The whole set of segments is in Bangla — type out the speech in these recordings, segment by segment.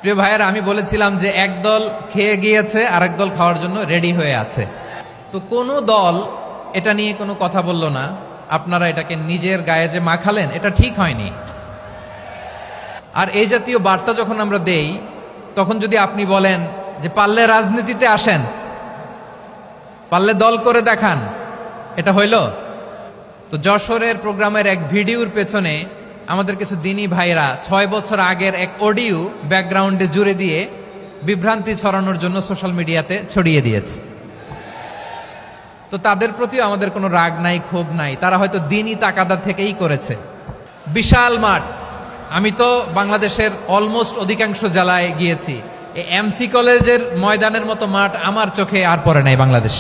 প্রিয় ভাইয়েরা, আমি বলেছিলাম যে একদল খেয়ে গিয়েছে আর একদল খাওয়ার জন্য রেডি হয়ে আছে। তো কোনো দল এটা নিয়ে কোনো কথা বলল না। আপনারা এটাকে নিজের গায়ে যে মাখালেন, এটা ঠিক হয়নি। আর এই জাতীয় বার্তা যখন আমরা দেই, তখন যদি আপনি বলেন যে পারলে রাজনীতিতে আসেন, পারলে দল করে দেখান, এটা হইল? তো যশোরের প্রোগ্রামের এক ভিডিওর পেছনে আমাদের কিছু দিনী ভাইরা 6 বছর আগের এক অডিও ব্যাকগ্রাউন্ডে জুড়ে দিয়ে বিভ্রান্তি ছড়ানোর জন্য সোশ্যাল মিডিয়াতে ছড়িয়ে দিয়েছে। তো তাদের প্রতিও আমাদের কোনো রাগ নাই, ক্ষোভ নাই। তারা হয়তো দিনই তাকাদা থেকেই করেছে। বিশাল মাঠ, আমি তো বাংলাদেশের অলমোস্ট অধিকাংশ জেলায় গিয়েছি। এই এমসি কলেজের ময়দানের মতো মাঠ আমার চোখে আর পড়ে নাই বাংলাদেশ।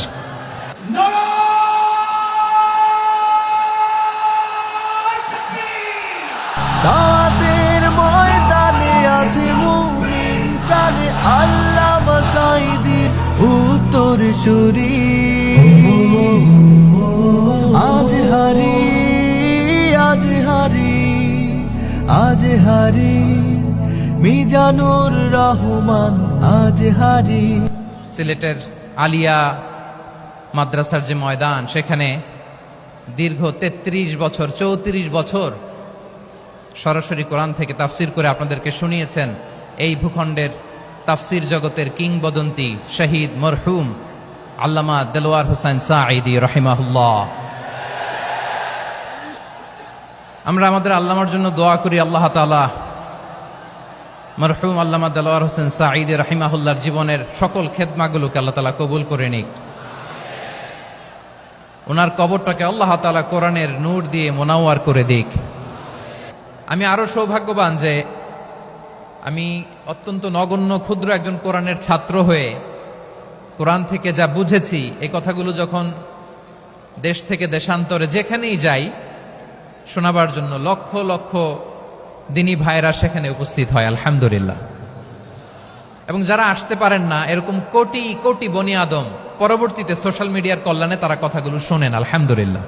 দাওয়াতের ময়দানে আছে মুমিন প্রাণে আল্লামা সাঈদীর উত্তরসূরি। আজ হারি আজ হারি আজ হারি মিজানুর রহমান আজ হারি। সিলেটের আলিয়া মাদ্রাসার যে ময়দান, সেখানে দীর্ঘ 33 বছর 34 বছর সরাসরি কোরআন থেকে তাফসির করে আপনাদেরকে শুনিয়েছেন এই ভূখণ্ডের তাফসির জগতের কিংবদন্তি শহীদ মরহুম আল্লামা দেলোয়ার হোসেন সাঈদী রাহিমাহুল্লাহ। আমরা আমাদের আল্লামার জন্য দোয়া করি, আল্লাহ তাআলা মরহুম আল্লামা দেলোয়ার হোসেন সাঈদী রাহিমাহুল্লাহর জীবনের সকল খেদমাগুলোকে আল্লাহ তাআলা কবুল করে নিক। ওনার কবরটাকে আল্লাহ তাআলা কোরআনের নূর দিয়ে মোনাওয়ার করে দিক। আমি আরো সৌভাগ্যবান যে আমি অত্যন্ত নগণ্য ক্ষুদ্র একজন কোরআনের ছাত্র হয়ে কোরআন থেকে যা বুঝেছি, এই কথাগুলো যখন দেশ থেকে দেশান্তরে যেখানেই যাই শোনাবার জন্য লক্ষ লক্ষ দিনী ভাইরা সেখানে উপস্থিত হয়, আলহামদুলিল্লাহ। এবং যারা আসতে পারেন না, এরকম কোটি কোটি বনি আদম পরবর্তীতে সোশ্যাল মিডিয়ার কল্যাণে তারা কথাগুলো শোনেন, আলহামদুলিল্লাহ।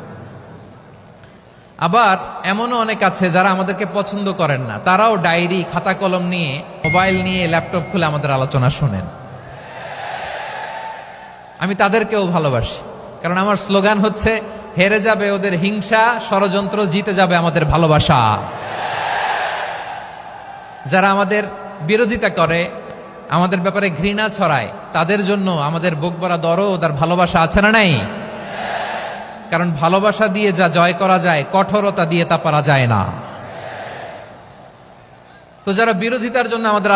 আবার এমনও অনেক আছে যারা আমাদেরকে পছন্দ করেন না, তারাও ডায়েরি খাতা কলম নিয়ে, মোবাইল নিয়ে, ল্যাপটপ খুলে আমাদের আলোচনা শোনেন। আমি তাদেরকেও ভালোবাসি, কারণ আমার স্লোগান হচ্ছে হেরে যাবে ওদের হিংসা, ষড়যন্ত্র, জিতে যাবে আমাদের ভালোবাসা। যারা আমাদের বিরোধিতা করে, আমাদের ব্যাপারে ঘৃণা ছড়ায়, তাদের জন্য আমাদের বুক ভরা দরদ আর ভালোবাসা আছে না নাই? কারণ ভালোবাসা দিয়ে যা জয় করা যায়, কঠোরতা দিয়ে তা পারা যায় না। তো যারা বিরোধিতার জন্য আমাদের